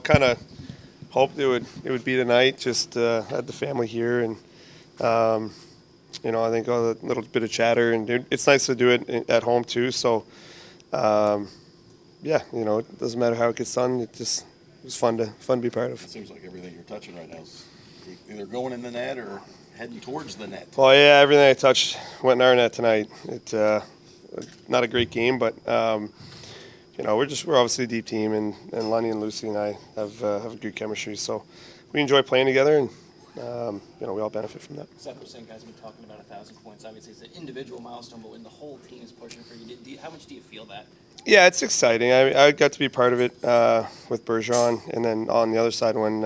kind of hoped it would be tonight. Just had the family here, and I think a little bit of chatter, and it's nice to do it at home too. So, it doesn't matter how it gets done. It's fun to be part of. It seems like everything you're touching right now is either going in the net or heading towards the net. Well, yeah, everything I touched went in our net tonight. Not a great game, but we're obviously a deep team, and Lundy and Lucy and I have a good chemistry. So we enjoy playing together, and we all benefit from that. Seth was saying guys have been talking about 1,000 points. Obviously, it's an individual milestone, but when the whole team is pushing for you, how much do you feel that? Yeah, it's exciting. I got to be part of it with Bergeron, and then on the other side when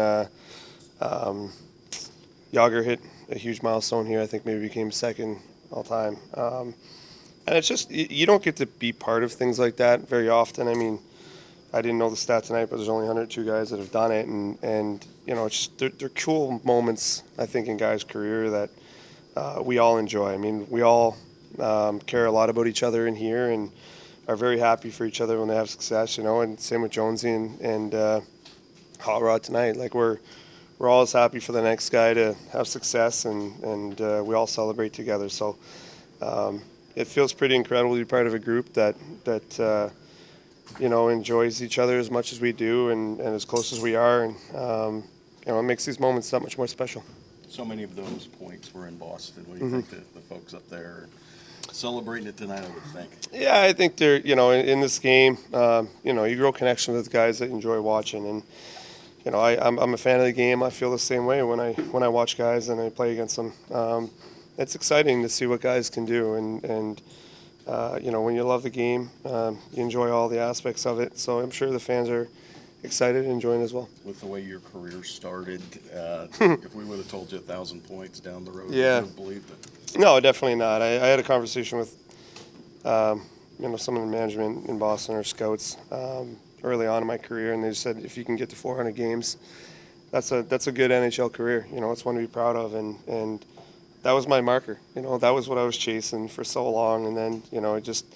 Yager hit a huge milestone here, I think maybe became second all time. And it's just, you don't get to be part of things like that very often. I mean, I didn't know the stat tonight, but there's only 102 guys that have done it. And it's just, they're cool moments, I think, in guys' career that we all enjoy. I mean, we all care a lot about each other in here and are very happy for each other when they have success, and same with Jonesy and Hot Rod tonight. Like, we're always happy for the next guy to have success, and we all celebrate together. So it feels pretty incredible to be part of a group that enjoys each other as much as we do and as close as we are. And, it makes these moments that much more special. So many of those points were in Boston. What do you think the folks up there celebrating it tonight, I would think? Yeah, I think they're, in this game, you grow connection with guys that you enjoy watching. And, I'm a fan of the game. I feel the same way when I watch guys and I play against them. It's exciting to see what guys can do. And when you love the game, you enjoy all the aspects of it. So I'm sure the fans are excited and enjoying as well. With the way your career started, if we would have told you 1,000 points down the road, you would have believed it. No, definitely not. I had a conversation with some of the management in Boston or scouts early on in my career, and they said if you can get to 400 games, that's a good NHL career. It's one to be proud of, and that was my marker. That was what I was chasing for so long, and then it just,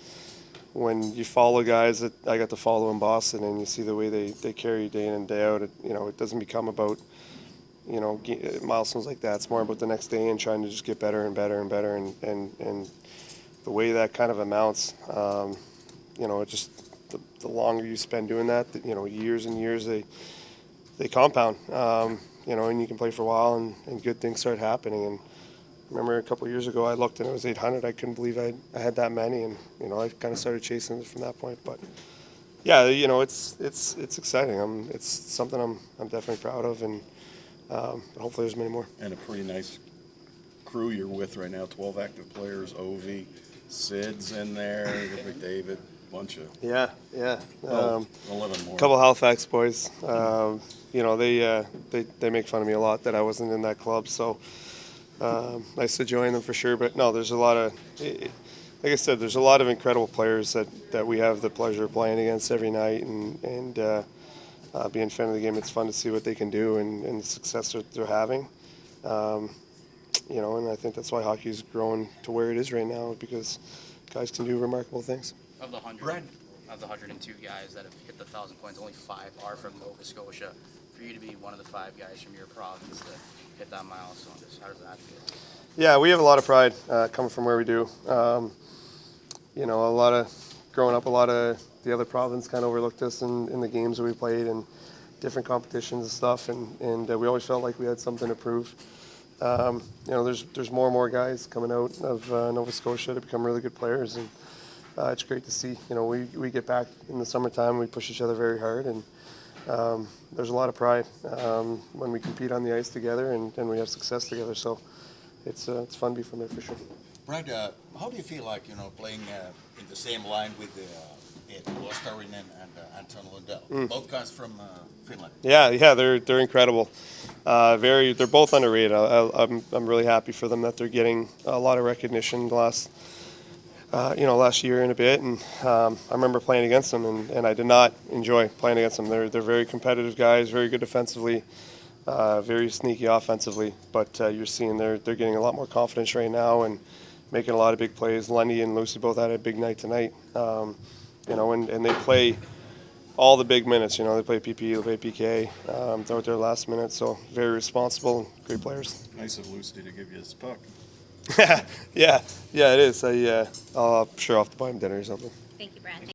when you follow guys that I got to follow in Boston and you see the way they carry day in and day out, it doesn't become about milestones like that. It's more about the next day and trying to just get better and better and better, and the way that kind of amounts, it just, the longer you spend doing that, years and years, they compound, and you can play for a while and good things start happening. And I remember a couple of years ago, I looked and it was 800. I couldn't believe I had that many, and I kind of started chasing it from that point. But yeah, it's exciting. It's something I'm definitely proud of, and hopefully there's many more. And a pretty nice crew you're with right now. 12 active players. Ovi, Sid's in there. McDavid, bunch of 11 more. A couple Halifax boys. They make fun of me a lot that I wasn't in that club. So. Nice to join them for sure, but no, there's a lot of, like I said, there's a lot of incredible players that we have the pleasure of playing against every night, and being a fan of the game, it's fun to see what they can do and the success that they're having. And I think that's why hockey's grown to where it is right now, because guys can do remarkable things. Of the 102 guys that have hit the 1,000 points, only 5 are from Nova Scotia. For you to be one of the 5 guys from your province to hit that milestone, how does that feel? Yeah, we have a lot of pride coming from where we do. Growing up, a lot of the other province kind of overlooked us in the games that we played and different competitions and stuff, and we always felt like we had something to prove. There's more and more guys coming out of Nova Scotia to become really good players, and it's great to see. We get back in the summertime, we push each other very hard, and there's a lot of pride when we compete on the ice together and we have success together. So it's fun to be from there for sure. Brad, how do you feel like playing in the same line with Eetu Luostarinen and Anton Lundell? Both guys from Finland. Yeah, they're incredible. They're both underrated. I'm really happy for them that they're getting a lot of recognition last year and a bit, and I remember playing against them, and I did not enjoy playing against them. They're very competitive guys, very good defensively, very sneaky offensively, but you're seeing they're getting a lot more confidence right now and making a lot of big plays. Lundy and Lucy both had a big night tonight, and they play all the big minutes. You know, they play PP, they play PK. They're out there last minute, so very responsible and great players. Nice of Lucy to give you his puck. Yeah, it is. I'm sure I'll have to buy him dinner or something. Thank you, Brad.